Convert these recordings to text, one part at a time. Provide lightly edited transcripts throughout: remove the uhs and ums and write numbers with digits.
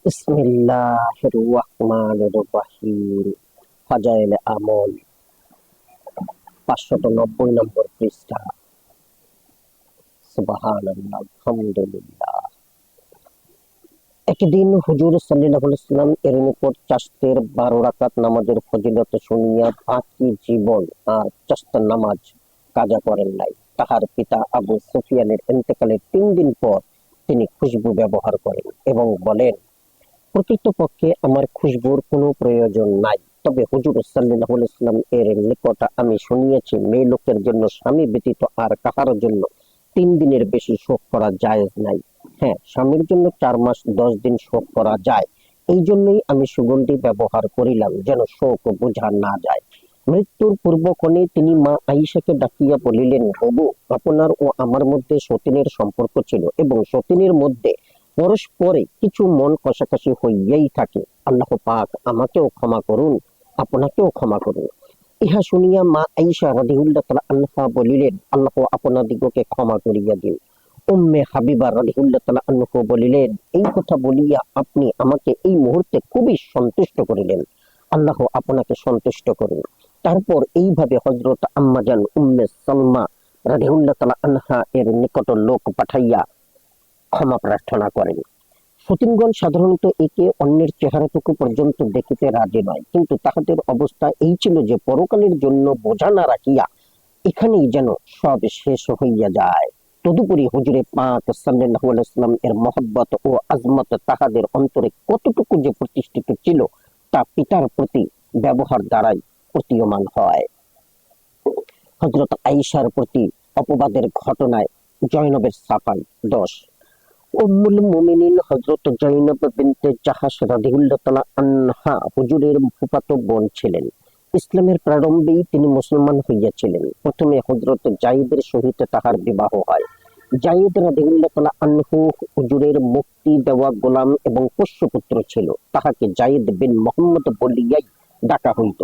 বিসমিল্লাহির রহমানির রহিম। ফাজাইল আমল 590 নম্বর পৃষ্ঠা। সুবহানাল্লাহ, আলহামদুলিল্লাহ। একদিন হুজুর সাল্লাল্লাহু আলাইহি ওয়াসাল্লাম এর নিকট চাষতের 12 রাকাত নামাজের ফজিলত শুনিয়া বাকি জীবন আর চাষতের নামাজ কাজা করেন নাই। তাহার পিতা আবু সুফিয়ানের ইন্তেকালের 3 দিন পর তিনি খুশবু ব্যবহার করেন এবং বলেন, প্রকৃতপক্ষে আমার খুশবুর কোনো প্রয়োজন নাই, তবে হুজুর সাল্লাল্লাহু আলাইহি ওয়াসাল্লাম এর নিকট আমি শুনিয়েছি, মেয়ে লোকের জন্য স্বামী ব্যতীত আর কাহার জন্য 3 দিনের বেশি শোক করা জায়েজ নাই। হ্যাঁ, স্বামীর জন্য 4 মাস 10 দিন শোক করা যায়। এই জন্যই আমি সুগন্ধি ব্যবহার করিলাম, যেন শোক বোঝা না যায়। মৃত্যুর পূর্বক্ষণে তিনি মা আয়েশাকে ডাকিয়া বলিলেন, হবু, আপনার ও আমার মধ্যে সতীনের সম্পর্ক ছিল এবং সতীনের মধ্যে পরস্পরে কিছু মন কষাকষি হইয়াই থাকে। আল্লাহ পাক আমাকেও ক্ষমা করুন, আপনাকেও ক্ষমা করুন। ইহা শুনিয়া মা আয়েশা রাদিয়াল্লাহু তাআলা আনহা বলিলেন, আল্লাহ আপনাদিগকে ক্ষমা করিয়া দিন। উম্মে হাবিবা রাদিয়াল্লাহু তাআলা আনহা বলিলেন, এই কথা বলিয়া আপনি আমাকে এই মুহূর্তে খুবই সন্তুষ্ট করিলেন। আল্লাহ আপনাকে সন্তুষ্ট করুন। তারপর এইভাবে হযরত আম্মাজান উম্মে সালমা রাদিয়াল্লাহু তাআলা আনহা এর নিকট লোক পাঠাইয়া ক্ষমা প্রার্থনা করেন। সতীনগণ সাধারণত একে অন্যের চেহারাটুকু পর্যন্ত দেখিতে রাজি নয়, কিন্তু তাহাদের অবস্থা এই ছিল যে পরকালের জন্য বোঝা না রাখিয়া এখানেই যেন সব শেষ হইয়া যায়। তদুপরি হুজুরে পাক সাল্লাল্লাহু আলাইহি ওয়াসাল্লাম এর মহব্বত ও আজমত তাহাদের অন্তরে কতটুকু যে প্রতিষ্ঠিত ছিল তা পিতার প্রতি ব্যবহার দ্বারাই প্রতীয়মান হয়। হযরত আয়েশার প্রতি অপবাদের ঘটনায় জয়নবের সাফাই 10। উম্মুল মুমিনিন হযরত জয়নব বিনতে জাহাশ রাদিয়াল্লাহু তাআলা আনহা হুজুরের ফুফাতো বোন ছিলেন। ইসলামের প্রারম্ভেই তিনি মুসলমান হইয়াছিলেন। প্রথমে হযরত যায়েদের সহিত তাহার বিবাহ হয়। যায়েদ রাদিয়াল্লাহু তাআলা আনহু হুজুরের মুক্তি দেওয়া গোলাম এবং পোষ্যপুত্র ছিল। তাহাকে যায়েদ বিন মুহাম্মদ বলিয়াই ডাকা হইত।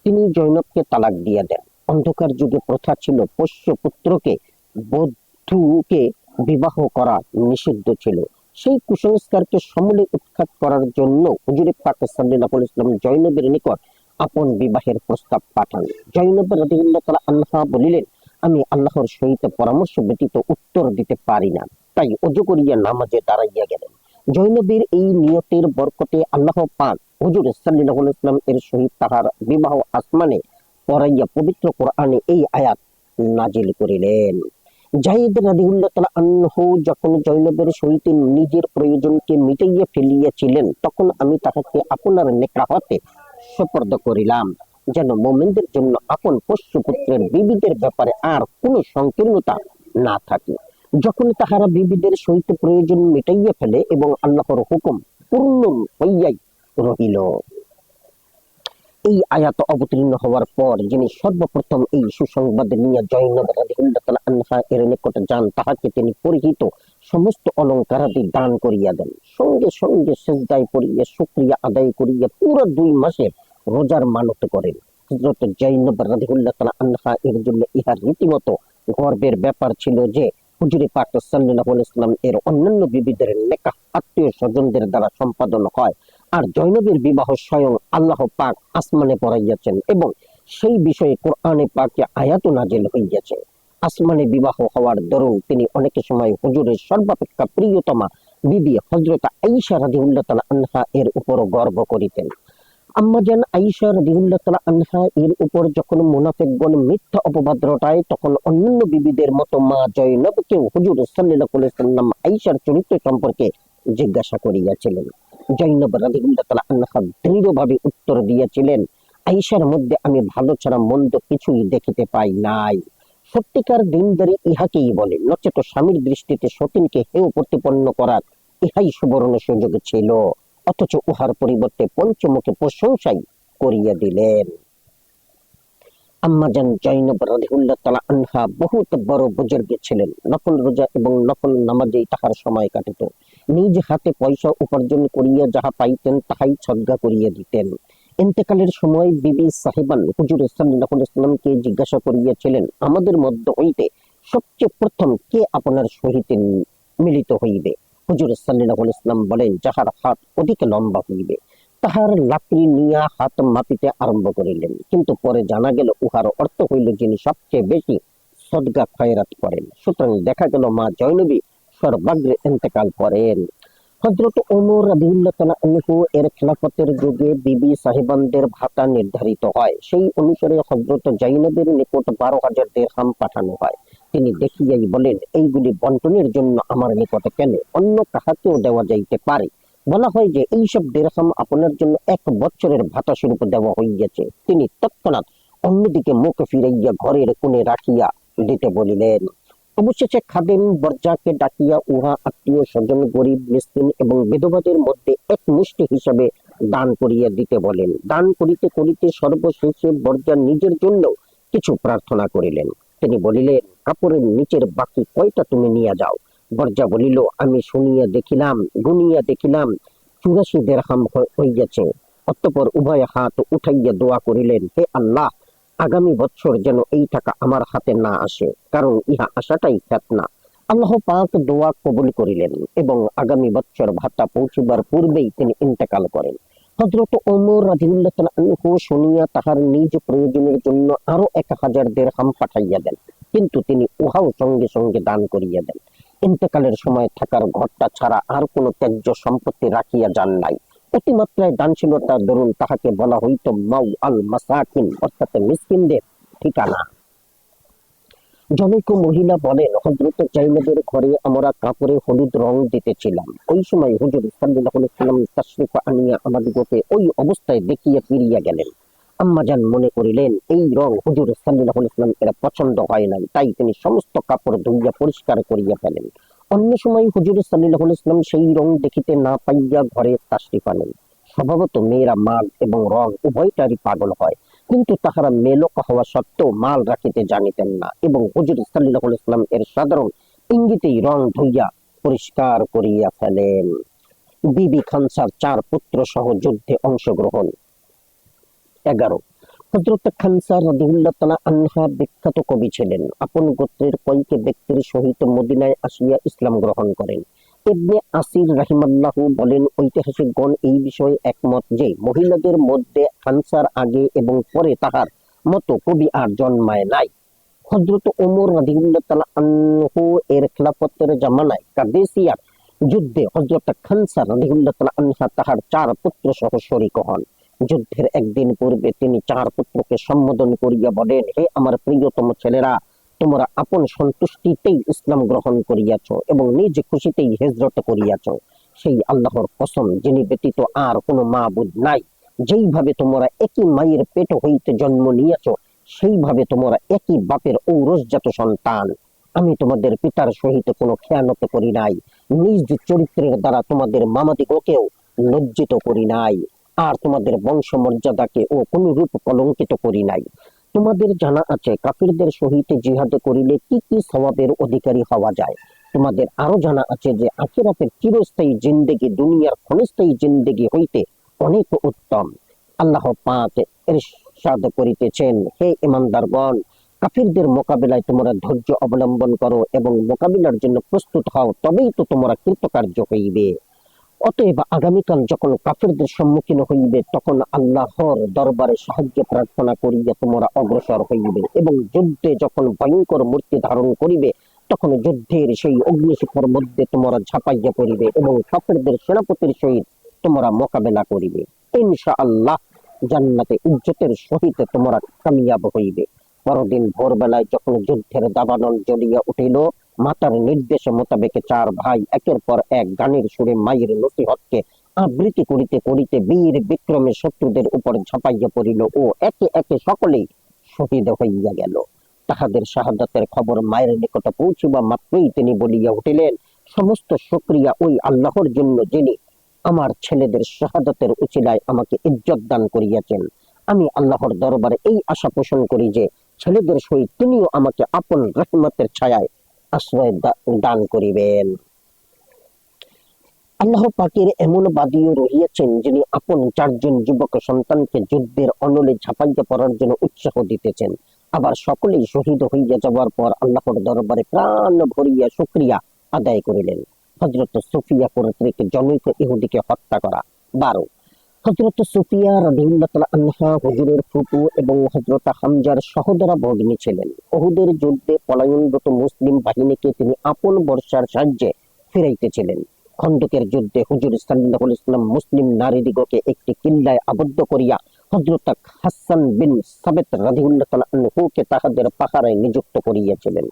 তিনি জয়নবকে তালাক দিয়া দেন। অন্ধকার যুগে প্রথা ছিল পোষ্যপুত্রকে বধূকে বিবাহ করা নিষিদ্ধ ছিল। সেই কুসংস্কারকে সমূলে উৎখাত করার জন্য হুজুর পাক সাল্লাল্লাহু আলাইহি ওয়াসাল্লাম জয়নবের নিকট আপন বিবাহের প্রস্তাব পাঠান। জয়নব রাদিয়াল্লাহু তাআলা আনহা বলিলেন, আমি আল্লাহর সহিত পরামর্শ ব্যতীত উত্তর দিতে পারি না। তাই ওযু করিয়া নামাজে দাঁড়াইয়া গেলেন। জয়নবের এই নিয়তের বরকতে আল্লাহ পাক হুজুর সাল্লাল্লাহু আলাইহি ওয়াসাল্লাম এর সহিত তাহার বিবাহ আসমানে পড়াইয়া পবিত্র কোরআনে এই আয়াত নাজিল করিলেন। যায়েদ রাদিয়াল্লাহু তাআলা আনহু যখন জয়নবের সহিত নিজের প্রয়োজনকে মিটাইয়া ফেলিয়াছিলেন, তখন আমি তাহাকে আপনার নিকটে সুপর্দ করিলাম, যেন মুমিনদের জন্য আপন পোষ্যপুত্রের বিবিদের ব্যাপারে আর কোনো সংকীর্ণতা না থাকে। যখন তাহারা বিবিদের সহিত প্রয়োজন মিটাইয়া ফেলে এবং আল্লাহর হুকুম পূর্ণ হইয়াই রহিল। এই আয়াত অবতীর্ণ হওয়ার পর যিনি সর্বপ্রথম এই সুসংবাদ নিয়ে জয়নব রাদিয়াল্লাহু তাআলা আনহা এর নিকট যান, তাহাকে তিনি পরিহিত সমস্ত অলঙ্কারাদি দান করিয়া দেন। সঙ্গে সঙ্গে সিজদায় পড়িয়া শুকরিয়া আদায় করিয়া পুরো 2 মাসের রোজার মানত করেন। হযরত জয়নব রাদিয়াল্লাহু তাআলা আনহা এর জন্য ইহা রীতিমতো গর্বের ব্যাপার ছিল যে হুজুরে পাক সাল্লাল্লাহু আলাইহি ওয়াসাল্লাম এর অন্যান্য বিবিদের নিকাহ আত্মীয় স্বজনদের দ্বারা সম্পাদন হয়, আর জয়নবের বিবাহ স্বয়ং আল্লাহ পাক আসমানে পড়াইয়াছেন এবং সেই বিষয়ে কোরআনে পাকে আয়াত নাজিল হইয়াছে। আসমানে বিবাহ হওয়ার দরুন তিনি অনেক সময় হুজুরের সর্বাপেক্ষা প্রিয়তমা বিবি হযরত আয়েশা রাদিয়াল্লাহু তাআলা আনহা এর উপর গর্ব করিতেন। আম্মাজান আয়েশা রাদিয়াল্লাহু তাআলা আনহা এর উপর যখন মুনাফিকগণ মিথ্যা অপবাদ রটায়, তখন অন্যান্য বিবিদের মতো মা জয়নবকেও হুজুর সাল্লাল্লাহু আলাইহি ওয়াসাল্লাম আয়েশার চরিত্র সম্পর্কে জিজ্ঞাসা করিয়াছিলেন। জয়নব রাদিয়াল্লাহু তাআলা আনহা দৃঢ়ভাবে উত্তর দিয়েছিলেন, আয়েশার মধ্যে আমি ভালো ছাড়া মন্দ কিছুই দেখিতে পাই নাই। সত্যিকার দিনদারি ইহাকেই বলে, নচেত স্বামীর দৃষ্টিতে সতীনকে হেয় প্রতিপন্ন করার ইহাই সুবর্ণ সুযোগ ছিল। অথচ উহার পরিবর্তে পঞ্চমুখে প্রশংসাই করিয়া দিলেন। আম্মাজান জয়নব রাদিয়াল্লাহু তাআলা আনহা বহুত বড় বুজুর্গ ছিলেন। নফল রোজা এবং নফল নামাজেই তাহার সময় কাটিত। নিজ হাতে পয়সা উপার্জন করিয়া যাহা পাইতেন তাহাই সদকা করিয়া দিতেন। ইন্তেকালের সময় বিবি সাহেবান হুজুর সাল্লাল্লাহু আলাইহি ওয়াসাল্লামকে জিজ্ঞাসা করিয়াছিলেন, আমাদের মধ্য হইতে সবচেয়ে প্রথম কে আপনার সহিত মিলিত হইবে? হুজুর সাল্লাল্লাহু আলাইহি ওয়াসাল্লাম বলেন, যাহার হাত অধিক লম্বা হইবে তাহার লাকড়ি নিয়া হাত মাপিতে আরম্ভ করিলেন, কিন্তু পরে জানা গেল উহার অর্থ হইল যিনি সবচেয়ে বেশি সদকা খয়রাত করেন। সুতরাং দেখা গেল মা জয়নবী সর্বাগ্রে ইন্তেকাল করেন। হযরত ওমর রাদিয়াল্লাহু তাআলা আনহু এর খেলাফতের যুগে বিবি সাহেবানদের ভাতা নির্ধারিত হয়। সেই অনুসারে হযরত জাইনবের নিকট 12,000 দিরহাম পাঠানো হয়। তিনি দেখিয়াই বলেন, এইগুলি বন্টনের জন্য আমার নিকটে কেন, অন্য কাহাকেও দেওয়া যাইতে পারে। বলা হয় যে এইসব দিরহাম আপনার জন্য 1 বছরের ভাতা স্বরূপ দেওয়া হইয়াছে। তিনি তৎক্ষণাৎ অন্যদিকে মুখ ফিরাইয়া ঘরের কোণে রাখিয়া দিতে বলিলেন। অবশেষে খাদেম বর্জাকে ডাকিয়া উহা আত্মীয় স্বজন, গরিব, মিসকিন এবং বিধবাদের মধ্যে এক মুষ্টি হিসাবে দান করিয়া দিতে বলেন। দান করিতে করিতে সর্বশেষে বর্জা নিজের জন্য কিছু প্রার্থনা করিলেন। তিনি বলিলেন, কাপড়ের নিচের বাকি কয়টা তুমি নিয়ে যাও। বর্জা বলিল, আমি শুনিয়া দেখিলাম, গুনিয়া দেখিলাম 84 দিরহাম হইয়াছে। অতঃপর উভয় হাত উঠাইয়া দোয়া করিলেন, হে আল্লাহ, আগামী বছর যেন এই টাকা আমার হাতে না আসে, কারণ ইহা আসাটাই ফেতনা। আল্লাহ পাক দোয়া কবুল করিলেন এবং আগামী বছর ভাতা পৌঁছিবার পূর্বেই তিনি ইন্তেকাল করেন। হযরত ওমর রাদিয়াল্লাহু তাআলা আনহু শুনিয়া তাহার নিজ প্রয়োজনের জন্য আরো 1000 দিরহাম পাঠাইয়া দেন, কিন্তু তিনি উহাও সঙ্গে সঙ্গে দান করিয়া দেন। ইন্তেকালের সময় থাকার ঘরটা ছাড়া আর কোনো ত্যায্য সম্পত্তি রাখিয়া যান নাই। অতিমাত্রায় দানশীলতার দরুন তাহাকে বলা হইত মাউ আল মাসাকিন, অর্থাৎ মিসকিনদের ঠিকানা। জনৈক মহিলা বলেন, হযরত জাইনবের ঘরে আমরা কাপড়ে হলুদ রং দিতেছিলাম। ওই সময় হুজুর সাল্লাল্লাহু আলাইহি ওয়াসাল্লাম তাশরিফ আনিয়া আমাদিগকে ওই অবস্থায় দেখিয়া ফিরিয়া গেলেন। আম্মাজান মনে করিলেন এই রং হুজুর সাল্লাল্লাহু আলাইহি ওয়াসাল্লাম এর পছন্দ হয় নাই, তাই তিনি সমস্ত কাপড় ধুইয়া পরিষ্কার করিয়া ফেলেন। অন্য সময় হুজুর সাল্লাল্লাহু আলাইহি ওয়াসাল্লাম সেই রং দেখিতে না পাইয়া ঘরে তাশরিফ আনেন। স্বভাবত মেয়েরা মাল এবং রং উভয়টারই পাগল হয়, কিন্তু তাহারা মেলক হওয়া সত্ত্বেও মাল রাখিতে জানিতেন না এবং হুজুর সাল্লাল্লাহু আলাইহি ওয়াসাল্লাম এর সাধারণ ইঙ্গিতেই রং ধুইয়া পরিষ্কার করিয়া ফেলেন। বিবি খানসার 4 পুত্র সহ যুদ্ধে অংশগ্রহণ। 11 হযরত খানসা রাদিয়াল্লাহু তাআলা আনহা বিখ্যাত কবি ছিলেন। আপন গোত্রের কয়েক ব্যক্তির সহিত মদিনায় আসিয়া ইসলাম গ্রহণ করেন। ইবনে আসির রাহিমাহুল্লাহ বলেন, ঐতিহাসিকগণ এই বিষয়ে একমত যে মহিলাদের মধ্যে খানসার আগে এবং পরে তাহার মতো কবি আর জন্মায় নাই। হযরত ওমর রাদিয়াল্লাহু তাআলা আনহু এর খেলাফতের জামানায় কাদেসিয়ার যুদ্ধে হযরত খানসা রাদিয়াল্লাহু তাআলা আনহা তাহার 4 পুত্র সহ শরীক হন। যুদ্ধের একদিন পূর্বে তিনি 4 পুত্রকে সম্বোধন করিয়া বলেন, হে আমার প্রিয়তম ছেলেরা, তোমরা আপন সন্তুষ্টিতেই ইসলাম গ্রহণ করিয়াছ এবং নিজ খুশিতেই হিজরত করিয়াছ। সেই আল্লাহর কসম, যিনি ব্যতীত আর কোনো মাবুদ নাই, যেইভাবে তোমরা একই মায়ের পেট হইতে জন্ম নিয়েছ, সেইভাবে তোমরা একই বাপের ঔরসজাত সন্তান। আমি তোমাদের পিতার সহিত কোনো খেয়ানত করি নাই, নিজ চরিত্রের দ্বারা তোমাদের মামাদিগকেও লজ্জিত করি নাই, আর তোমাদের বংশ মর্যাদাকে ও কোন রূপ কলঙ্কিত করি নাই। তোমাদের জানা আছে কাফিরদের সহিত জিহাদ করিলে কি কি সওয়াবের অধিকারী হওয়া যায়। তোমাদের আরো জানা আছে যে আখিরাতের চিরস্থায়ী জিন্দেগি দুনিয়ার ক্ষণস্থায়ী জিন্দেগি হইতে অনেক উত্তম। আল্লাহ পাক ইরশাদ করিতেছেন, হে ঈমানদারগণ, কাফিরদের মোকাবিলায় তোমরা ধৈর্য অবলম্বন করো এবং মোকাবিলার জন্য প্রস্তুত হও, তবেই তো তোমরা কৃতকার্য হইবে। অতএব আগামীকাল যখন কাফিরদের সম্মুখীন হইবে, তখন আল্লাহর দরবারে সাহায্য প্রার্থনা করিয়া তোমরা অগ্রসর হইবে এবং যুদ্ধে যখন ভয়ঙ্কর মূর্তি ধারণ করিবে, তখন যুদ্ধের সেই অগ্নিশিখার মধ্যে তোমরা ঝাঁপাইয়া পড়িবে এবং কাফিরদের সেনাপতির সহিত তোমরা মোকাবেলা করিবে। ইনশাআল্লাহ জান্নাতে ইজ্জতের সহিত তোমরা কামিয়াব হইবে। পরদিন ভোরবেলায় যখন যুদ্ধের দাবানল জ্বলিয়া উঠিল, মাতার নির্দেশ মোতাবেক 4 ভাই একের পর এক গানের সুরে মায়ের নসিহতকে আবৃত্তি করিতে করিতে বীর বিক্রমে শত্রুদের উপর ঝাঁপাইয়া পড়িল ও একে একে সকলেই শহীদ হইয়া গেল। তাহাদের শাহাদাতের খবর মায়ের নিকট পৌঁছিবা মাত্রই তিনি বলিয়া উঠিলেন, সমস্ত শুকরিয়া ওই আল্লাহর জন্য, যিনি আমার ছেলেদের শাহাদাতের উছিলায় আমাকে ইজ্জত দান করিয়াছেন। আমি আল্লাহর দরবারে এই আশা পোষণ করি যে ছেলেদের সহিত তিনিও আমাকে আপন রহমতের ছায়ায় আশ্রয় দান করিবেন। আল্লাহ পাকের এমন বাদীও রহিয়াছেন, যিনি আপন 4 জন যুবক সন্তানকে যুদ্ধের অনলে ঝাঁপাইয়া পড়ার জন্য উৎসাহ দিতেছেন। আবার সকলেই শহীদ হইয়া যাওয়ার পর আল্লাহর দরবারে প্রাণ ভরিয়া শুকরিয়া আদায় করিলেন। হযরত সুফিয়া কর্তৃক জনৈক ইহুদিকে হত্যা করা। 12 হযরত সুফিয়া রাদিয়াল্লাহু তাআলা আনহা হুজুরের ফুফু এবং হযরত হামজার সহোদরা ভগ্নী ছিলেন। উহুদের যুদ্ধে পলায়নরত মুসলিম বাহিনীকে তিনি আপন বর্শার সাহায্যে ফিরাইতেছিলেন। খন্দকের যুদ্ধে হুজুর সাল্লাল্লাহু আলাইহি ওয়াসাল্লাম মুসলিম নারীদিগকে একটি কিল্লায় আবদ্ধ করিয়া হযরত হাসান বিন সাবিত রাদিয়াল্লাহু তাআলা আনহুকে তাহাদের পাহারায় নিযুক্ত করিয়াছিলেন।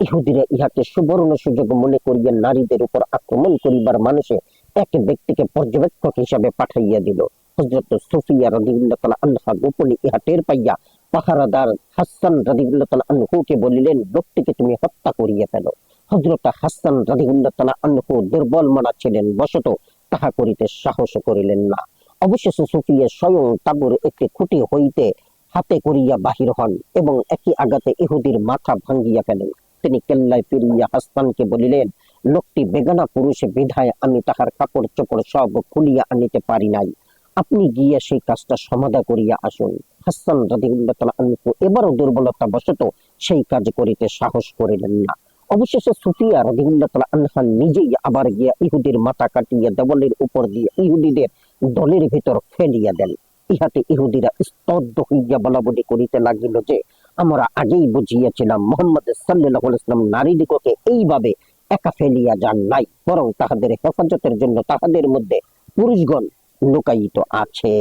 ইহুদিরা ইহাকে সুবর্ণ সুযোগ মনে করিয়া নারীদের উপর আক্রমণ করিবার মানুষে এক ব্যক্তিকে পর্যবেক্ষক হিসাবে পাঠাইয়া দিল। হযরত সুফিয়া রাদিয়াল্লাহু তাআলা আনহা গোপনে ইহা টের পাইয়া পাহারাদার হাসান রাদিয়াল্লাহু তাআলা আনহুকে বলিলেন, লোকটিকে তুমি হত্যা করিয়া ফেলো। হযরত হাসান রাদিয়াল্লাহু তাআলা আনহু দুর্বল মনা ছিলেন বশত তাহা করিতে সাহস করিলেন না। অবশেষে সুফিয়া স্বয়ং তাঁবুর একটি খুঁটি হইতে হাতে করিয়া বাহির হন এবং একই আঘাতে ইহুদির মাথা ভাঙ্গিয়া ফেলেন। তিনি কেল্লায় ফিরিয়া হাসানকে বলিলেন, লোকটি বেগানা পুরুষে বিধায় আমি তাহার কাপড় চোপড় সব খুলিয়া আনিতে পারি নাই, আপনি গিয়া সেই কাজটা সমাধা করিয়া আসুন। হাসান রাদিয়াল্লাহু তাআলা আনহু এবারও দুর্বলতা বশত সেই কাজ করিতে সাহস করিলেন না। অবশেষে সুফিয়া রাদিয়াল্লাহু তাআলা আনহা নিজেই আবার গিয়া ইহুদির মাথা কাটিয়া দেওয়ালের উপর দিয়ে ইহুদিদের দলের ভিতর ফেলিয়া দেন। ইহাতে ইহুদিরা স্তব্ধ হইয়া বলাবলি করিতে লাগিল যে, আমরা আগেই বুঝিয়াছিলাম মুহাম্মদ সাল্লাল্লাহু আলাইহি ওয়াসাল্লাম নারীদিগকে এইভাবে একা ফেলিয়া যান নাই, বরং তাহাদের হেফাজতের জন্য তাহাদের মধ্যে পুরুষগণ লুকায়িত আছে।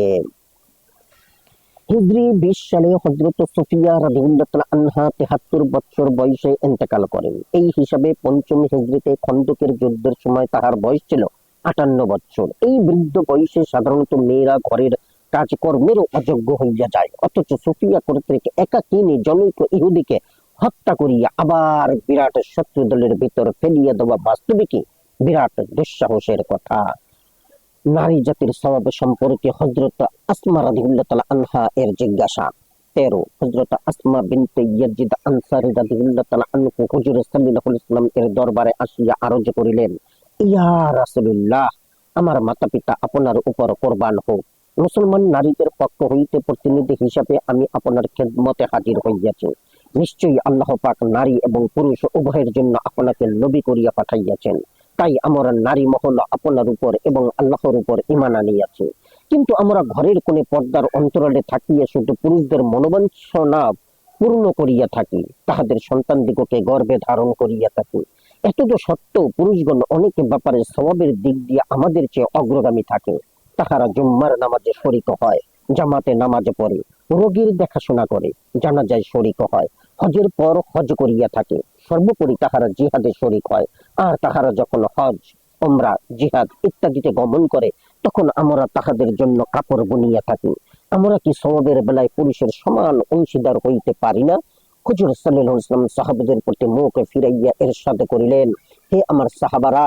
হিজরি 20 সালে হযরত সুফিয়া রাদিয়াল্লাহু তাআলা আনহা 73 বছর বয়সে ইন্তেকাল করেন। এই হিসাবে পঞ্চম হিজরিতে খন্দকের যুদ্ধের সময় তাহার বয়স ছিল 58 বছর। এই বৃদ্ধ বয়সে সাধারণত মেয়েরা ঘরের কাজকর্মেরও অযোগ্য হইয়া যায়, অথচ সুফিয়া কর্তৃক একাকিনী জনৈক ইহুদিকে হত্যা করিয়া আবার বিরাট শত্রু দলের ভিতর ফেলিয়া দেওয়া বাস্তবিকই বিরাট দুঃসাহসের কথা। নারী জাতির স্বভাব সম্পর্কে হযরত আসমা রাদিয়াল্লাহু তাআলা আনহা এর জিজ্ঞাসা। 13 হযরত আসমা বিনতে ইয়াজিদ আনসারী রাদিয়াল্লাহু তাআলা আনহু হুজুর সাল্লাল্লাহু আলাইহি ওয়াসাল্লাম এর দরবারে আসিয়া আরজ করিলেন, ইয়া রাসূলুল্লাহ, আমার মাতা পিতা আপনার উপর কুরবান হোক। মুসলমান নারীদের পক্ষ হইতে প্রতিনিধি হিসাবে আমি আপনার খেদমতে হাজির হইয়াছি। নিশ্চয়ই আল্লাহ পাক নারী এবং পুরুষ উভয়ের জন্য আপনাকে নবী করিয়া পাঠাইয়াছেন। তাই আমরা নারী মহল আপনার উপর এবং আল্লাহর উপর ঈমান আনিয়াছি। কিন্তু আমরা ঘরের কোণে পর্দার অন্তরালে থাকিয়া শুধু পুরুষদের মনোবাঞ্ছনা পূর্ণ করিয়া থাকি, তাহাদের সন্তান দিগকে গর্ভে ধারণ করিয়া থাকি। এতদ সত্ত্বেও পুরুষগণ অনেক ব্যাপারে স্বভাবের দিক দিয়ে আমাদের চেয়ে অগ্রগামী থাকে। তাহারা জুম্মার নামাজে শরিক হয়, জামাতে নামাজে পড়ে, রোগীর দেখাশোনা করে, জানাজায় শরিক হয়, হজের পর হজ করিয়া থাকে। সর্বোপরি তাহারা জিহাদে শরিক হয়। আর তাহারা যখন হজ, উমরা, জিহাদ ইত্যাদিতে গমন করে, তখন আমরা তাহাদের জন্য কাপড় বুনিয়া থাকি। আমরা কি সওয়াবের বেলায় পুরুষের সমান অংশীদার হইতে পারি না? হুজুর সাল্লাল্লাহু আলাইহি ওয়াসাল্লাম সাহাবাদের প্রতি মুখ ফিরাইয়া ইরশাদ করিলেন, হে আমার সাহাবারা,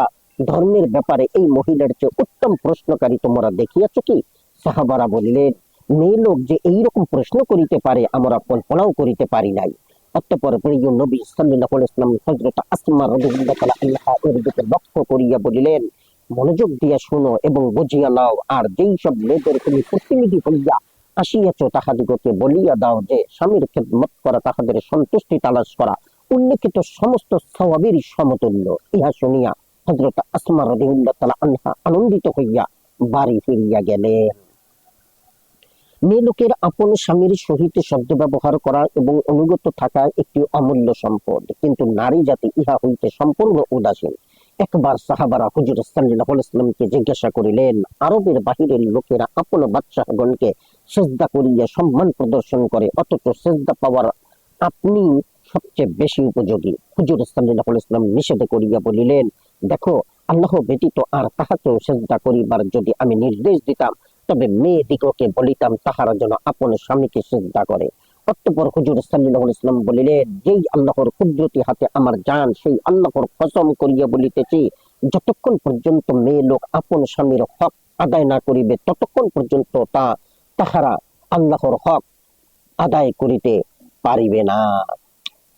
ধর্মের ব্যাপারে এই মহিলার চেয়ে উত্তম প্রশ্নকারী তোমরা দেখিয়াছ কি? সাহাবারা বলিলেন, মেয়ে লোক যে এইরকম প্রশ্ন করিতে পারে আমরা কল্পনাও করিতে পারি নাই। অতঃপর প্রিয় নবী সাল্লাল্লাহু আলাইহি ওয়াসাল্লাম হযরত আসমা রাদিয়াল্লাহু তাআলা আনহা এর দিকে লক্ষ্য করিয়া বলিলেন, মনোযোগ দিয়া শুনো এবং বুঝিয়া নাও, আর যেই সব মেয়েদের তুমি প্রতিনিধি হইয়া আসিয়াছ তাহাদিগকে বলিয়া দাও যে স্বামীর খেদমত করা তাহাদের সন্তুষ্টি তালাশ করা উল্লেখিত সমস্ত সওয়াবেরই সমতুল্য। ইহা শুনিয়া হযরত আসমা রাদিয়াল্লাহু তাআলা আনহা আনন্দিত হইয়া বাড়ি ফিরিয়া গেলেন। মেয়ে লোকের আপন স্বামীর সহিত শব্দ ব্যবহার করা এবং অনুগত থাকা একটি অমূল্য সম্পদ, কিন্তু নারী জাতি ইহা হইতে সম্পূর্ণ উদাসীন। একবার সাহাবারা হুজুর সাল্লাল্লাহু আলাইহি ওয়াসাল্লামকে জিজ্ঞাসা করিলেন, আরবের বাহিরের লোকেরা আপন বাদশাহগণকে সিজদা করিয়া সম্মান প্রদর্শন করে, অথচ সিজদা পাওয়ার আপনি সবচেয়ে বেশি উপযোগী। হুজুর সাল্লাল্লাহু আলাইহি ওয়াসাল্লাম নিষেধ করিয়া বলিলেন, দেখো, আল্লাহ ব্যতীত আর তাহাকেও সিজদা করিবার যদি আমি নির্দেশ দিতাম, তবে মেয়ে দিগকে বলিতাম তাহারা যেন আপন স্বামীকে সিজদা করে। অতঃপর হুজুর সাল্লাল্লাহু আলাইহি ওয়াসাল্লাম বলিলেন, যেই আল্লাহর কুদরতি হাতে আমার জান, সেই আল্লাহর কসম করিয়া বলিতেছি, যতক্ষণ পর্যন্ত মেয়ে লোক আপন স্বামীর হক আদায় না করিবে, ততক্ষণ পর্যন্ত তাহারা আল্লাহর হক আদায় করিতে পারিবে না।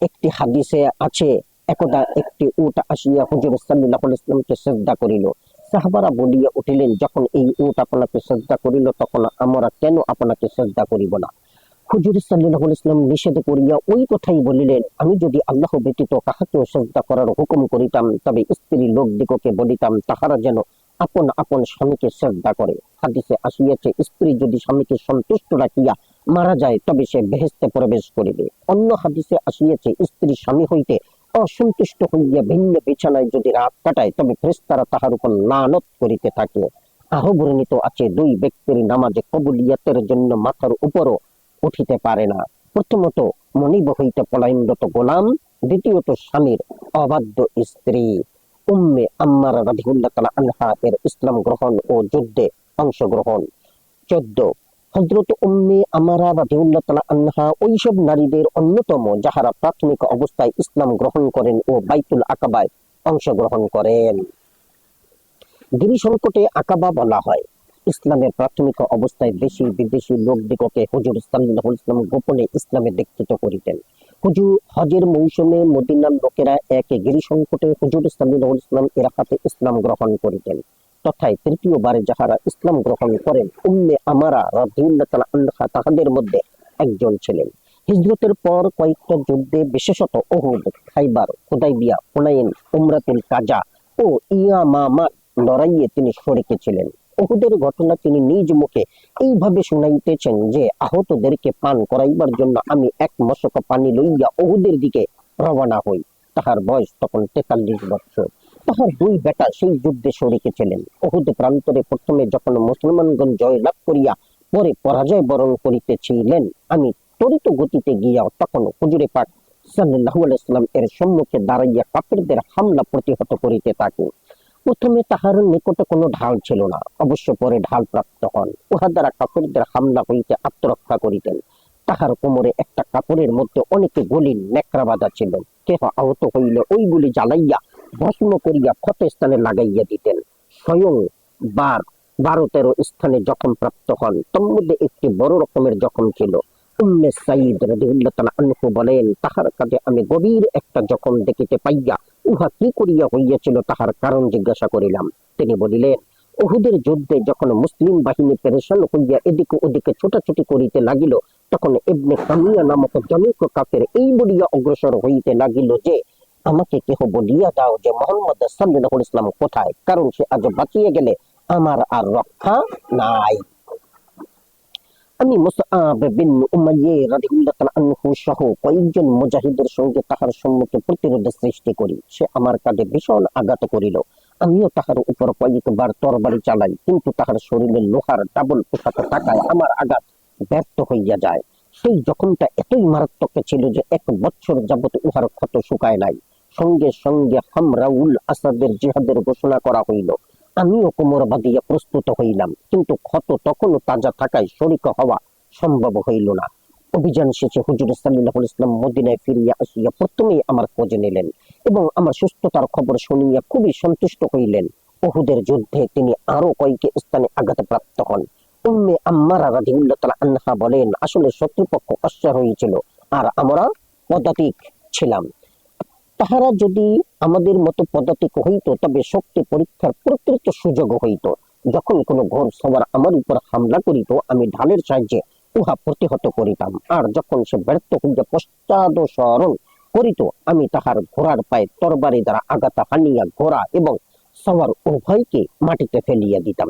একটি হাদিসে আছে, একদা একটি উট আসিয়া হুজুর সাল্লাল্লাহু আলাইহি ওয়াসাল্লামকে সিজদা করিল। সাহাবারা বলিয়া উঠিলেন, যখন এই উট আপনাকে সিজদা করিল, তখন আমরা কেন আপনাকে সিজদা করিব না? হুজুর সাল্লাল্লাহু আলাইহি ওয়াসাল্লাম নিষেধ করিয়া ওই কথাই বলিলেন, আমি যদি আল্লাহ ব্যতীত কাহাকেও সিজদা করার হুকুম করিতাম, তবে স্ত্রী লোকদিগকে বলিতাম তাহারা যেন আপন আপন স্বামীকে সিজদা করে। হাদিসে আসিয়াছে, স্ত্রী যদি স্বামীকে সন্তুষ্ট রাখিয়া মারা যায় তবে সে বেহেশতে প্রবেশ করিবে। অন্য হাদিসে আসিয়াছে, স্ত্রী স্বামী হইতে অসন্তুষ্ট হইয়া ভিন্ন বিছানায় যদি রাত কাটায় তবে ফেরেশতারা তাহার উপর লানত করিতে থাকে। আরো বর্ণিত আছে, দুই ব্যক্তির নামাজে কবুলিয়াতের জন্য মাথার উপরও উঠিতে পারে না। প্রথমত মনিব হইতে পলায়নরত গোলাম, দ্বিতীয়ত স্বামীর অবাধ্য স্ত্রী। উম্মে আম্মারা রাদিয়াল্লাহু তাআলা আনহা এর ইসলাম গ্রহণ ও যুদ্ধে অংশগ্রহণ। 14, হযরত উম্মে আমারা রাদিয়াল্লাহু তাআলা আনহা ওইসব নারীদের অন্যতম যাহারা প্রাথমিক অবস্থায় ইসলাম গ্রহণ করেন ও বাইতুল আকাবায় অংশগ্রহণ করেন। গিরি সংকটে আকাবা বলা হয়। ইসলামের প্রাথমিক অবস্থায় দেশি বিদেশি লোকদিগকে হুজুর সাল্লাল্লাহু আলাইহি ওয়াসাল্লাম গোপনে ইসলামে দীক্ষিত করিতেন। হুজুর হজের মৌসুমে মদিনার লোকেরা এক গিরি সংকটে হুজুর সাল্লাল্লাহু আলাইহি ওয়াসাল্লাম এর হাতে ইসলাম গ্রহণ করিতেন। তথায় তৃতীয়বারে যাহারা ইসলাম গ্রহণ করেন, উম্মে আমারা রাদিয়াল্লাহু তাআলা আনহা তাহাদের মধ্যে একজন ছিলেন। হিজরতের পর কয়েকটা যুদ্ধে, বিশেষত উহুদ, খাইবার, হুদাইবিয়া, হুনাইন, উমরাতুল কাজা ও ইয়ামামা লড়াইয়ে তিনি শরিকে ছিলেন। উহুদের ঘটনা তিনি নিজ মুখে এইভাবে শুনাইতেছেন যে, আহতদেরকে পান করাইবার জন্য আমি এক মশক পানি লইয়া উহুদের দিকে রওনা হই। তাহার বয়স তখন 43 বছর। তাহার দুই বেটা সেই যুদ্ধে শরিকে ছিলেন। উহুদ প্রান্তরে প্রথমে যখন মুসলমানগণ জয় লাভ করিয়া পরে পরাজয় বরণ করিতেছিলেন, আমি ত্বরিত গতিতে গিয়া তখন হুজুরে পাক সাল্লাল্লাহু আলাইহি ওয়াসাল্লাম এর সম্মুখে দাঁড়াইয়া কাফিরদের হামলা প্রতিহত করিতে থাকি। প্রথমে তাহার নিকটে কোনো ঢাল ছিল না, অবশ্য পরে ঢাল প্রাপ্ত হন। উহা দ্বারা কাফিরদের হামলা হইতে আত্মরক্ষা করিতেন। তাহার কোমরে একটা কাপড়ের মধ্যে অনেকে গুলি নেকড়া বাঁধা ছিল। কেহ আহত হইলে ওইগুলি জ্বালাইয়া ভস্ম করিয়া ক্ষত স্থানে লাগাইয়া দিতেন। স্বয়ং 12-13 স্থানে জখম প্রাপ্ত হন। তন্মধ্যে একটি বড় রকমের জখম ছিল। উম্মে সাঈদ রাদিয়াল্লাহু তাআলা আনহু বলেন, তাহার কাছে আমি গভীর একটা জখম দেখিতে পাইয়া উহা কি করিয়া হইয়াছিল তাহার কারণ জিজ্ঞাসা করিলাম। তিনি বলিলেন, উহুদের যুদ্ধে যখন মুসলিম বাহিনী পেরেশান হইয়া এদিকে ওদিকে ছোটাছুটি করিতে লাগিল, তখন ইবনে কামিয়া নামক জনৈক কাফের এই বলিয়া অগ্রসর হইতে লাগিল যে, আমাকে কেহ বলিয়া দাও যে মুহাম্মদ সাল্লাল্লাহু আলাইহি ওয়াসাল্লাম কোথায়, কারণ সে আজ বাঁচিয়ে গেলে আমার আর রক্ষা নাই। আমি মুসআব বিন উমাইয়া রাদিয়াল্লাহু তাআলা আনহু সহ কয়েকজন মুজাহিদের সঙ্গে তাহার সম্মুখে প্রতিরোধ সৃষ্টি করি। সে আমার কাঁধে ভীষণ আঘাত করিল। আমিও তাহার উপর কয়েকবার তরবারি চালাই, কিন্তু তাহার শরীরে লোহার ডাবল পোশাক থাকায় আমার আঘাত ব্যর্থ হইয়া যায়। সেই জখমটা এতই মারাত্মক ছিল যে 1 বছর যাবত উহার ক্ষত শুকায় নাই। সঙ্গে সঙ্গে হামরাউল আসাদের জিহাদের ঘোষণা করা হইল। আমিও কোমর বাঁধিয়া প্রস্তুত হইলাম, কিন্তু ক্ষত তখনও তাজা থাকায় শরিক হওয়া সম্ভব হইল না। অভিযান শেষে হুজুর সাল্লাল্লাহু আলাইহি ওয়াসাল্লাম মদিনায় ফিরিয়া আসিয়া প্রথমেই আমার খোঁজ নিলেন এবং আমার সুস্থতার খবর শুনিয়া খুবই সন্তুষ্ট হইলেন। উহুদের যুদ্ধে তিনি আরো কয়েক স্থানে আঘাতপ্রাপ্ত হন। উম্মে আম্মারা রাদিয়াল্লাহু তাআলা আনহা বলেন, আসলে শত্রুপক্ষ অশ্বারোহী ছিল আর আমরা পদাতিক ছিলাম। তাহারা যদি আমাদের মতো পদাতিক হইত তবে শক্তি পরীক্ষার প্রকৃত সুযোগ হইত। যখন কোনো ঘোর সবার আমার উপর হামলা করিত, আমি ঢালের সাহায্যে উহা প্রতিহত করিতাম, আর যখন সে ব্যর্থ হইয়া পশ্চাদসরণ করিত, আমি তাহার ঘোড়ার পায়ে তরবারি দ্বারা আঘাত হানিয়া ঘোড়া এবং সওয়ার উভয়কে মাটিতে ফেলিয়া দিতাম।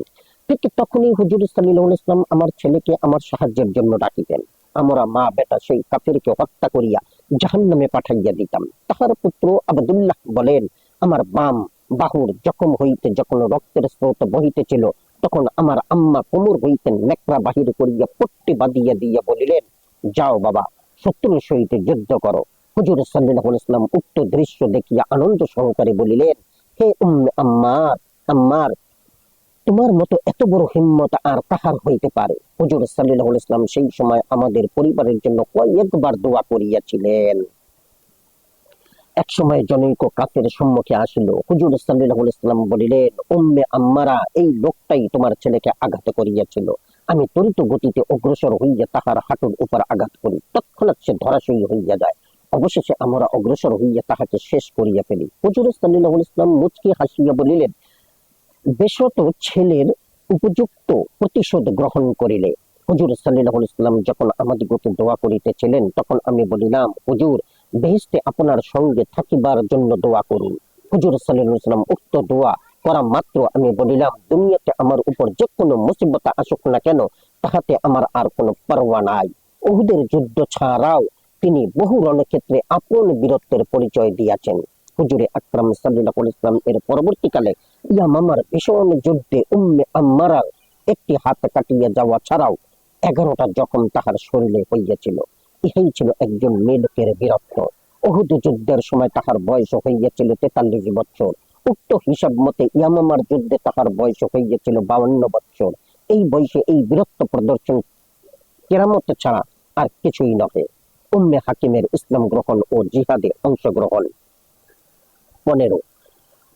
ঠিক তখনই হুজুর সাল্লাল্লাহু আলাইহি ওয়াসাল্লাম আমার ছেলেকে আমার সাহায্যের জন্য ডাকিতেন। আমরা মা বেটা সেই কাফিরকে হত্যা করিয়া জাহান্নামে পাঠাইয়া দিতাম। তাহার পুত্র আব্দুল্লাহ বলেন, আমার বাম বাহুর জখম হইতে যখন রক্তের স্রোত বহিতেছিল, তখন আমার আম্মা কোমর হইতে নেকড়া বাহির করিয়া পট্টি বাঁধিয়া দিয়া বলিলেন, যাও বাবা, শত্রুর সহিত যুদ্ধ করো। হুজুর সাল্লাল্লাহু আলাইহি ওয়াসাল্লাম উক্ত দৃশ্য দেখিয়া আনন্দ সহকারে বলিলেন, হে উম্মে আম্মার, আম্মার, তোমার মতো এত বড় হিম্মত আর কাহার হইতে পারে? হুজুর সাল্লাল্লাহু আলাইহি ওয়াসাল্লাম সেই সময় আমাদের পরিবারের জন্য কয়েকবার দোয়া করিয়াছিলেন। এক সময় জনৈক কাফের সম্মুখে আসিল। হুজুর সাল্লাল্লাহু আলাইহি ওয়াসাল্লাম বলিলেন, উম্মে আম্মারা, এই লোকটাই তোমার ছেলেকে আঘাত করিয়াছিল। আমি ত্বরিত গতিতে অগ্রসর হইয়া তাহার হাঁটুর উপর আঘাত করি। তৎক্ষণাৎ সে ধরাশয়ী হইয়া যায়। অবশেষে আমরা অগ্রসর হইয়া তাহাকে শেষ করিয়া ফেলি। হুজুর সাল্লাল্লাহু আলাইহি ওয়াসাল্লাম মুচকি হাসিয়া বলিলেন, বেশত ছেলের উপযুক্ত প্রতিশোধ গ্রহণ করিলে। হুজুর সাল্লাল্লাহু আলাইহি ওয়াসাল্লাম যখন আমাদিগকে দোয়া করিতেছিলেন, তখন আমি বলিলাম, হুজুর বেহেশতে আপনার সঙ্গে থাকিবার জন্য দোয়া করুন। হুজুর সাল্লাল্লাহু আলাইহি ওয়াসাল্লাম উক্ত দোয়া করা মাত্র আমি বলিলাম, দুনিয়াতে আমার উপর যে কোনো মুসিবত আসুক না কেন, তাহাতে আমার আর কোনো পরোয়া নাই। উহুদের যুদ্ধ ছাড়াও তিনি বহু রণক্ষেত্রে আপন বীরত্বের পরিচয় দিয়াছেন। হুজুরে আকরাম সাল্লাল্লাহু আলাইহি ওয়াসাল্লাম এর পরবর্তীকালে ইয়ামামার ভীষণ যুদ্ধে উম্মে আম্মারার একটি হাত কাটিয়া যাওয়া ছাড়াও 11টা জখম তাহার শরীরে হইয়াছিল। ইহাই ছিল একজন মেয়েলোকের বীরত্ব। উহুদ যুদ্ধের সময় তাহার বয়স হইয়াছিল 43 বছর। উক্ত হিসাব মতে ইয়ামামার যুদ্ধে তাহার বয়স হইয়াছিল 52 বছর। এই বয়সে এই বীরত্ব প্রদর্শন কেরামত ছাড়া আর কিছুই নহে। উম্মে হাকিমের ইসলাম গ্রহণ ও জিহাদে অংশগ্রহণ। 15,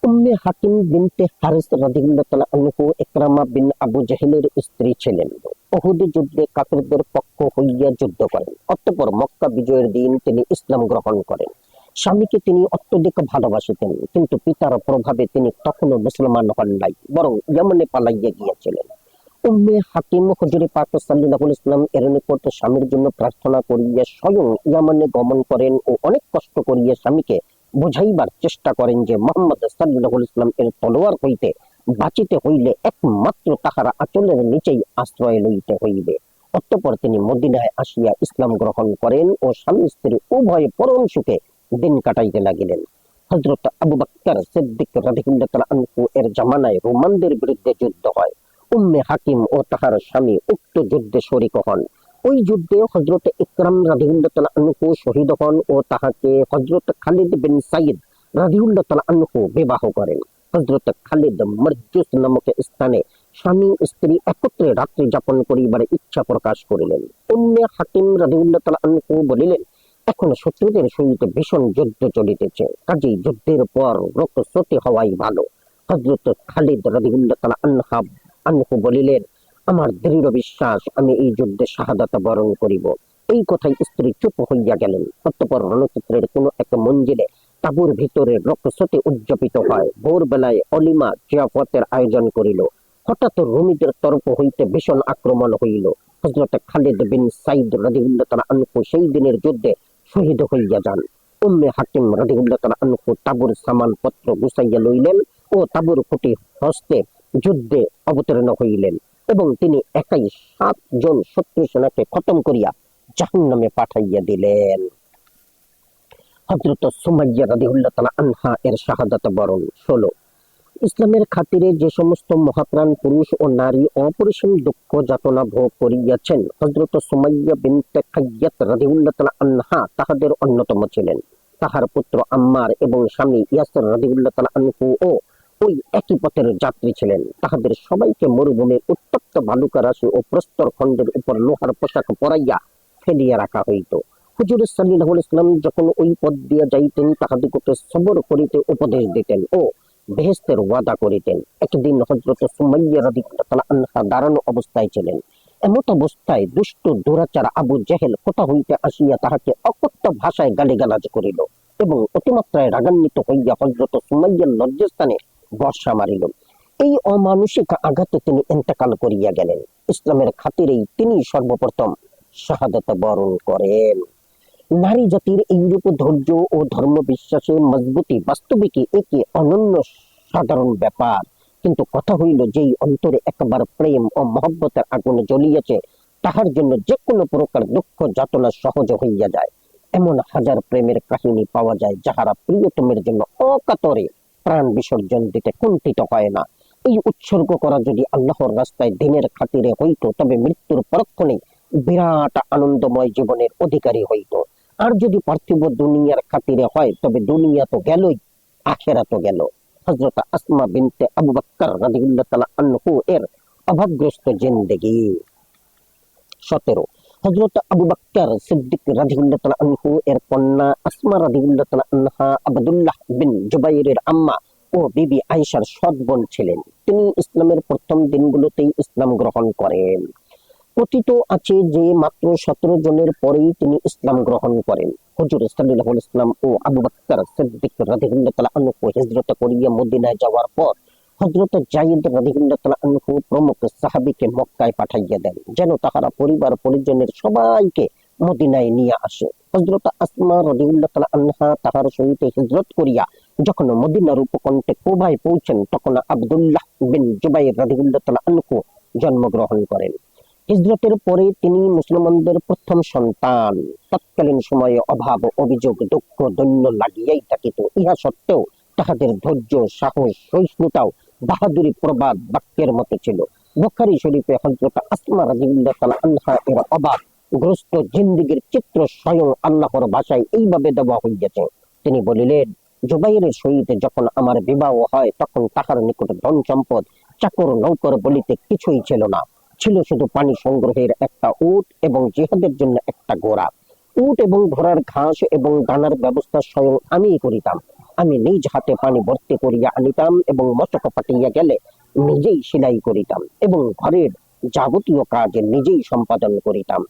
উম্মে হাকিম বিনতে হারিস রাদিয়াল্লাহু তাআলা আনহু ইকরামা বিন আবু জাহেলের স্ত্রী ছিলেন। উহুদ যুদ্ধে কাফিরদের পক্ষ হইয়া যুদ্ধ করেন। অতঃপর মক্কা বিজয়ের দিন তিনি ইসলাম গ্রহণ করেন। স্বামীকে তিনি অত্যধিক ভালোবাসিতেন, কিন্তু পিতার প্রভাবে তিনি তখনও মুসলমান হন নাই, বরং ইয়ামানে পালাইয়া গিয়েছিলেন। উম্মে হাকিম হুজুরে পাক সাল্লাল্লাহু আলাইহি ওয়াসাল্লাম এর নিকট স্বামীর জন্য প্রার্থনা করিয়া স্বয়ং ইয়ামানে গমন করেন ও অনেক কষ্ট করিয়া স্বামীকে বুঝাইবার চেষ্টা করেন যে মুহাম্মদ সাল্লাল্লাহু আলাইহি ওয়াসাল্লাম এর তলোয়ার হইতে বাঁচিতে হইলে একমাত্র তাহার আঁচলের নিচেই আশ্রয় লইতে হইবে। অতঃপর তিনি মদিনায় আসিয়া ইসলাম গ্রহণ করেন ও স্বামী স্ত্রী উভয়ে পরম সুখে দিন কাটাইতে লাগিলেন। হযরত আবু বকর সিদ্দিক রাদিয়াল্লাহু তাআলা আনহু এর জামানায় রোমানদের বিরুদ্ধে যুদ্ধ হয়। উম্মে হাকিম ও তাহার স্বামী উক্ত যুদ্ধে শরীক হন। ওই যুদ্ধে হযরত ইকরাম রাদিয়াল্লাহু তাআলা আনহু শহীদ হন ও তাহাকে হযরত খালিদ বিন সাইদ রাদিয়াল্লাহু তাআলা আনহু বিবাহ করেন। হযরত খালিদ মরজুস নামক স্থানে স্বামী স্ত্রী একত্রে রাত্রি যাপন করিবার ইচ্ছা প্রকাশ করিলেন। উম্মে হাকিম রাদিয়াল্লাহু তাআলা আনহু বলিলেন, এখন শত্রুদের সহিত ভীষণ যুদ্ধ চলিতেছে, কাজেই যুদ্ধের পর রক্তস্রোতে হওয়াই ভালো। হযরত খালিদ রাদিয়াল্লাহু তাআলা আনহু বলিলেন, আমার দৃঢ় বিশ্বাস আমি এই যুদ্ধে শাহাদাত বরণ করিব। এই কথায় স্ত্রী চুপ হইয়া গেলেন। অতঃপর রণক্ষেত্রের কোন এক মঞ্জিলে তাঁবুর ভিতরে রক্তস্রোতে উজ্জাপিত হয়। ভোরবেলায় অলিমা জিয়াফতের আয়োজন করিল। হঠাৎ রুমীদের তরফ হইতে ভীষণ আক্রমণ হইল। হযরত খালিদ বিন সাইদ রাদিয়াল্লাহু তাআলা আনহু সেই দিনের যুদ্ধে শহীদ হইয়া যান। উম্মে হাকিম রাদিয়াল্লাহু তাআলা আনহু তাঁবুর সামানপত্র গুছাইয়া লইলেন ও তাঁবুর খুঁটি হস্তে যুদ্ধে অবতীর্ণ হইলেন এবং তিনি একাই 7 জন শত্রু সেনাকে খতম করিয়া জাহান্নামে পাঠাইয়া দিলেন। হযরত সুমাইয়া রাদিয়াল্লাহু তাআলা আনহা এর শাহাদাত বরণ। 16, ইসলামের খাতিরে যে সমস্ত মহাপ্রাণ পুরুষ ও নারী অপরিসীম দুঃখ যাতনা ভোগ করিয়াছেন, হযরত সুমাইয়া বিনতে খাইয়াত রাদিয়াল্লাহু তাআলা আনহা তাহাদের অন্যতম ছিলেন। তাহার পুত্র আম্মার এবং স্বামী ইয়াসির রাদিয়াল্লাহু তাআলা আনহু ও ওই একই পথের যাত্রী ছিলেন। তাহাদের সবাইকে মরুভূমির উত্তপ্ত বালুকা রাশি ও প্রস্তর খণ্ডের উপর লোহার পোশাক পরাইয়া ফেলিয়া রাখা হইত। হুজুর সাল্লাল্লাহু আলাইহি ওয়াসাল্লাম যখন ওই পথ দিয়া যাইতেন, তাহাদিগকে সবর করিতে উপদেশ দিতেন ও বেহেশতের ওয়াদা করিতেন। একদিন হযরত সুমাইয়া রাদিয়াল্লাহু তাআলা আনহা দাঁড়ানো অবস্থায় ছিলেন। এমত অবস্থায় দুষ্ট দুরাচার আবু জেহেল কোথা হইতে আসিয়া তাহাকে অকথ্য ভাষায় গালিগালাজ করিল এবং অতিমাত্রায় রাগান্বিত হইয়া হযরত সুমাইয়ার লজ্জাস্থানে বর্ষা মারিল। এই অমানুষিক আঘাতে তিনি ইন্তেকাল করিয়া গেলেন। ইসলামের খাতিরেই তিনি সর্বপ্রথম শাহাদাত বরণ করেন। নারী জাতির এইরূপ ধৈর্য ও ধর্ম বিশ্বাসে মজবুতি বাস্তবিকই একে অনন্য সাধারণ ব্যাপার। কিন্তু কথা হইল, যেই অন্তরে একবার প্রেম ও মহব্বতের আগুন জ্বলিয়াছে, তাহার জন্য যে কোনো প্রকার দুঃখ যাতনা সহজ হইয়া যায়। এমন হাজার প্রেমের কাহিনী পাওয়া যায়, যাহারা প্রিয়তমের জন্য অকাতরে প্রাণ বিসর্জন দিতে কুণ্ঠিত হয় না। এই উৎসর্গ করা যদি আল্লাহর রাস্তায় দিনের খাতিরে হইত, তবে মৃত্যুর পরক্ষণে বিরাট আনন্দময় জীবনের অধিকারী হইত। আর যদি পার্থিব দুনিয়ার খাতিরে হয়, তবে দুনিয়া তো গেলই, আখেরাত তো গেল। হযরত আসমা বিনতে আবু বকর রাদিয়াল্লাহু তাআলা আনহু এর অভাবগ্রস্ত জিন্দেগি। 17, হযরত আবু বকর সিদ্দিক রাদিয়াল্লাহু তাআলা আনহু এর কন্যা আসমা রাদিয়াল্লাহু তাআলা আনহা আব্দুল্লাহ বিন জুবাইরের আম্মা ও বিবি আয়েশার সৎ বোন ছিলেন। তিনি ইসলামের প্রথম দিনগুলোতেই ইসলাম গ্রহণ করেন। কথিত আছে যে মাত্র 17 জনের পরেই তিনি ইসলাম গ্রহণ করেন। হুজুর সাল্লাল্লাহু আলাইহি ওয়াসাল্লাম ও আবু বকর সিদ্দিক রাদিয়াল্লাহু তাআলা আনহু হিজরত করিয়া মদিনায় যাওয়ার পর হযরত যায়েদ রাদিয়াল্লাহু তাআলা আনহু প্রমুখ সাহাবীকে মক্কায় পাঠাইয়া দেন, যেন তাহারা পরিবার পরিজনের সবাইকে মদিনায় নিয়ে আসে। হযরত আসমা রাদিয়াল্লাহু তাআলা আনহা তাহার সহিত হিজরত করিয়া যখন মদিনার উপকণ্ঠে কুবায় পৌঁছেন, তখন আব্দুল্লাহ বিন জুবাইর রাদিয়াল্লাহু তাআলা আনহু জন্মগ্রহণ করেন। হিজরতের পরে তিনি মুসলমানদের প্রথম সন্তান। তৎকালীন সময়ে অভাব, অভিযোগ, দুঃখ, দৈন্য লাগিয়াই থাকিত। ইহা সত্ত্বেও তাহাদের ধৈর্য, সাহস, সহিষ্ণুতাও বাহাদুরি প্রবাদ বাক্যের মতো ছিল। বুখারী শরীফে হযরত আসমা রাদিয়াল্লাহু তাআলা আনহা এর অবাক গ্রস্ত জিন্দেগীর চিত্র স্বয়ং আল্লাহর ভাষায় এইভাবে দেওয়া হইয়াছে। তিনি বলিলেন, জুবাইরের সহিত যখন আমার বিবাহ হয়, তখন তাহার নিকট ধন সম্পদ, চাকর নৌকর বলিতে কিছুই ছিল না। ছিল শুধু পানি সংগ্রহের একটা উট এবং জিহাদের জন্য একটা ঘোড়া। উট এবং ঘোড়ার ঘাস এবং দানার ব্যবস্থা স্বয়ং আমিই করিতাম। আমি নিজ হাতে পানি ভর্তি করিয়া আনিতাম এবং মচক পাঠিয়া গেলে নিজেই সেলাই করিতাম এবং ঘরের যাবতীয় কাজ নিজেই সম্পাদন করিতাম।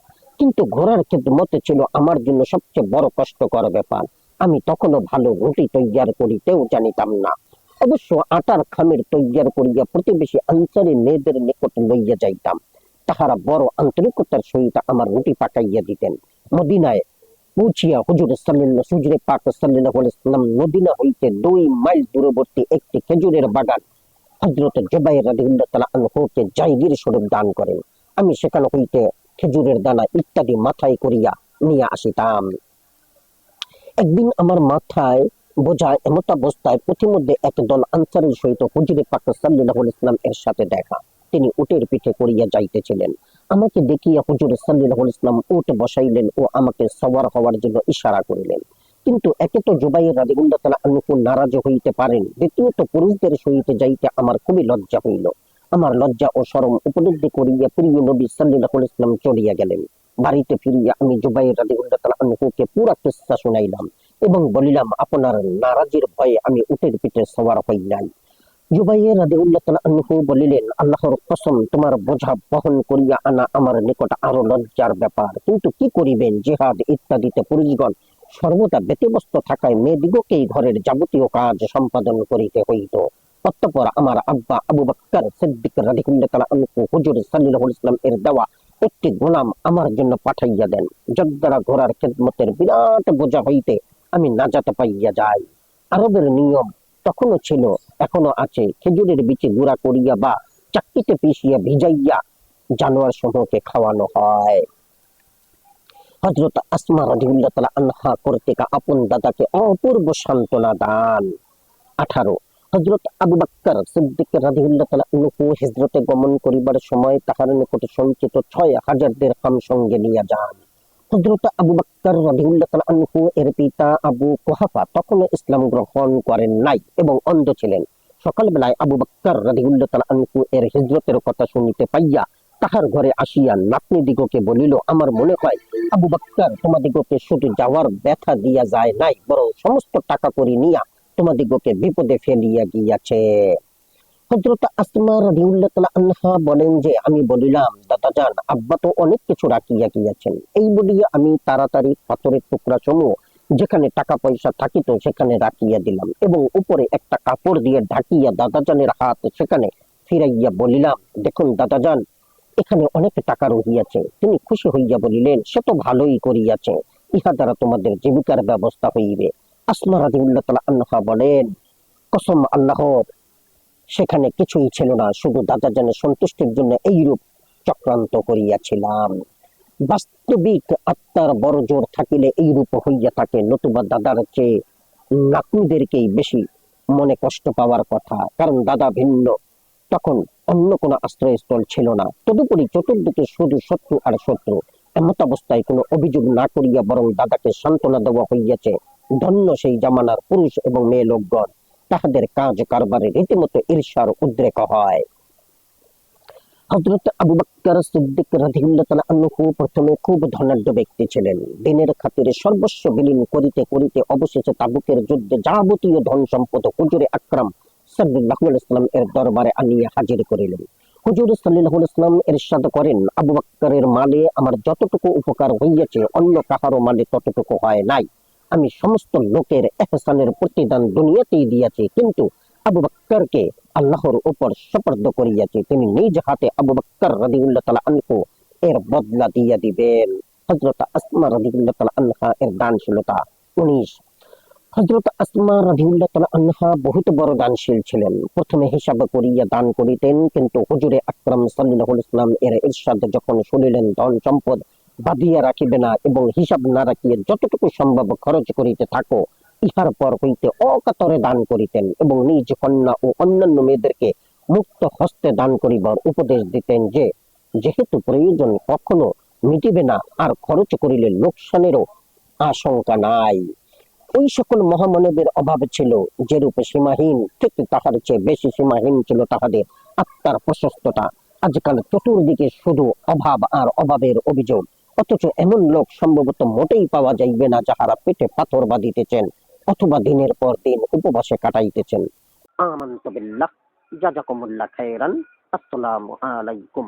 কিন্তু ঘোড়ার খেদমত ছিল আমার জন্য সবচেয়ে বড় কষ্টকর ব্যাপার। আমি তখনও ভালো রুটি তৈয়ার করিতেও জানিতাম না। অবশ্য আটার খামির তৈয়ার করিয়া প্রতিবেশী আনসারী মেয়েদের নিকট লইয়া যাইতাম। তাহারা বড় আন্তরিকতার সহিত আমার রুটি পাকাইয়া দিতেন। মদিনায় পৌঁছিয়া হুজুরে পাক সাল্লাল্লাহু আলাইহি ওয়াসাল্লাম মদিনা হইতে 2 মাইল দূরবর্তী একটি খেজুরের বাগান হযরত জুবাইর রাদিয়াল্লাহু তাআলা আনহুকে জায়গির স্বরূপ দান করেন। আমি সেখান হইতে খেজুরের দানা ইত্যাদি মাথায় করিয়া নিয়ে আসিতাম। একদিন আমার মাথায় বোঝা এমতাবস্থায় পথিমধ্যে একদল আনসারের সহিত হুজুরে পাক সাল্লাল্লাহু আলাইহি ওয়াসাল্লাম এর সাথে দেখা। তিনি উটের পিঠে করিয়া যাইতেছিলেন। আমাকে দেখিয়া হুজুর সাল্লাল্লাহু আলাইহি ওয়াসাল্লাম উট বসাইলেন ও আমাকে সওয়ার হওয়ার জন্য ইশারা করিলেন। কিন্তু একে তো জুবাইর রাদিয়াল্লাহু তাআলা আনহু নারাজ হইতে পারেন, দ্বিতীয়ত পুরুষদের সহিত যাইতে আমার খুবই লজ্জা হইল। আমার লজ্জা ও শরম উপলব্ধি করিয়া প্রিয় নবী সাল্লাল্লাহু আলাইহি ওয়াসাল্লাম চলিয়া গেলেন। বাড়িতে ফিরিয়া আমি জুবাইর রাদিয়াল্লাহু তাআলা আনহুকে পুরা কিসসা শুনাইলাম এবং বলিলাম, আপনার নারাজির ভয়ে আমি উটের পিঠে সওয়ার হই নাই। জুবাইর রাদিয়াল্লাহু তাআলা আনহু বলিলেন, আল্লাহর কসম, তোমার বোঝা বহন করিয়া আনা আমার নিকট আরো লজ্জার ব্যাপার। কিন্তু কি করিবেন, জিহাদ ইত্যাদিতে পুরুষগণ সর্বদা ব্যতিব্যস্ত থাকায় মেয়েদিগকেই ঘরের যাবতীয় কাজ সম্পাদন করিতে হইত। অতঃপর আমার আব্বা আবু বকর সিদ্দিক রাদিয়াল্লাহু তাআলা আনহু হুজুর সাল্লাল্লাহু আলাইহি ওয়াসাল্লাম এর দেওয়া একটি গোলাম আমার জন্য পাঠাইয়া দেন, যদ্বারা ঘোড়ার খেদমতের বিরাট বোঝা হইতে আমি নাজাত পাইয়া যাই। আরবের নিয়ম তখনও ছিল, এখনো আছে, খেজুরের বিচি গুঁড়া করিয়া বা চাক্কিতে পিষিয়া ভিজাইয়া জানোয়ার সমূহকে খাওয়ানো হয়। হযরত আসমা রাদিয়াল্লাহু তাআলা আনহা কর্তৃক আপন দাদাকে অপূর্ব সান্ত্বনা দান। 18 হযরত আবু বকর সিদ্দিক রাদিয়াল্লাহু তাআলা আনহু হিজরতে গমন করিবার সময় তাহার নিকট সঞ্চিত 6000 দিরহাম সঙ্গে নিয়ে যান। হযরত আবু বকর রাদিয়াল্লাহু তাআলা আনহু এর পিতা আবু কুহাফা তখনও ইসলাম গ্রহণ করেন নাই এবং অন্ধ ছিলেন। সকালবেলায় আবু বকর রাদিয়াল্লাহু তাআলা আনহু এর হিজরতের কথা শুনিতে পাইয়া তাহার ঘরে আসিয়া নাতনিদিগকে বলিল, আমার মনে হয় আবু বকর তোমাদিগকে শুধু যাওয়ার ব্যথা দিয়া যায় নাই, বরং সমস্ত টাকা করি নিয়া তোমাদিগকে বিপদে ফেলিয়া গিয়াছে। হযরত আসমা রাদিয়াল্লাহু তাআলা আনহা বলেন যে, আমি বলিলাম, দাদাজান, আব্বা তো অনেক কিছু রাখিয়া গিয়াছেন। এই বলিয়া আমি তাড়াতাড়ি পাথরের টুকরা সমূহ যেখানে টাকা পয়সা থাকিত সেখানে রাখিয়া দিলাম এবং উপরে একটা কাপড় দিয়ে ঢাকিয়া দাদাজানের হাত সেখানে ফিরাইয়া বলিলাম, দেখুন দাদাজান, এখানে অনেক টাকা রহিয়াছে। তিনি খুশি হইয়া বলিলেন, সে তো ভালোই করিয়াছে, ইহা দ্বারা তোমাদের জীবিকার ব্যবস্থা হইবে। আসমা রাদিয়াল্লাহু তাআলা আনহা বলেন, কসম আল্লাহর, সেখানে কিছুই ছিল না, শুধু দাদাজানের সন্তুষ্টির জন্য এইরূপ চক্রান্ত করিয়াছিলাম। বাস্তবিক আত্মার বড় জোর থাকিলে এইরূপ হইয়া থাকে, নতুবা দাদার চেয়ে নাতনিদেরকেই বেশি মনে কষ্ট পাওয়ার কথা, কারণ দাদা ভিন্ন, তখন অন্য কোনো আশ্রয়স্থল ছিল না। তদুপরি চতুর্দিকে শুধু শত্রু আর শত্রু। এমত অবস্থায় কোনো অভিযোগ না করিয়া বরং দাদাকে সান্ত্বনা দেওয়া হইয়াছে। ধন্য সেই জামানার পুরুষ এবং মেয়ে লোকগণ, তাহাদের কাজ কারবারে রীতিমতো ঈর্ষার উদ্রেক হয়। হযরত আবু বকর সিদ্দিক রাদিয়াল্লাহু তাআলা আনহু প্রথমে খুব ধনাঢ্য ব্যক্তি ছিলেন। দিনের খাতিরে সর্বস্ব বিলীন করিতে করিতে অবশেষে তাবুকের যুদ্ধে যাবতীয় ধন সম্পদ হুজুরে আকরাম সাল্লাল্লাহু আলাইহি ওয়াসাল্লাম এর দরবারে আনিয়া হাজির করিলেন। হুজুর সাল্লাল্লাহু আলাইহি ওয়াসাল্লাম ইরশাদ করেন, আবু বকরের মালে আমার যতটুকু উপকার হইয়াছে অন্য কাহারও মালে ততটুকু হয় নাই। আমি সমস্ত লোকের ইহসানের প্রতিদান দুনিয়াতেই দিয়াছি, কিন্তু আবু বকরকে আল্লাহর উপর সুপর্দ করিয়াছে, তিনি নিজ হাতে আবু বকর রাদিয়াল্লাহু তাআলা আনহু এর বদলা দিয়ে দিবেন। হযরত আসমা রাদিয়াল্লাহু তাআলা আনহা এর দানশীলতা। 19, হযরত আসমা রাদিয়াল্লাহু তাআলা আনহা বহুত বড় দানশীল ছিলেন। প্রথমে হিসাব করিয়া দান করিতেন, কিন্তু হুজুরে আকরাম সাল্লাল্লাহু আলাইহি ওয়াসাল্লাম এর ইরশাদ যখন শুনিলেন ধন সম্পদ বাঁধিয়া রাখিবে না এবং হিসাব না রাখিয়া যতটুকু সম্ভব খরচ করিতে থাকো, ইহার পর হইতে অকাতরে দান করিতেন এবং নিজ কন্যা ও অন্যান্য মেয়েদেরকে মুক্ত হস্তে দান করিবার উপদেশ দিতেন, যে যেহেতু প্রয়োজন কখনো মিটিবে না আর খরচ করিলে লোকসানেরও আশঙ্কা নাই। ওই সকল মহামানবের অভাব ছিল যেরূপে সীমাহীন, ঠিক তাহার চেয়ে বেশি সীমাহীন ছিল তাহাদের আত্মার প্রশস্ততা। আজকাল চতুর্দিকে শুধু অভাব আর অভাবের অভিযোগ, অথচ এমন লোক সম্ভবত মোটেই পাওয়া যাইবে না যাহারা পেটে পাথর বাঁধিতেছেন অথবা দিনের পর দিন উপবাসে কাটাইতেছেন। আমানতু বিল্লাহ। জাযাকুমুল্লাহ খাইরান। আসসালামু আলাইকুম।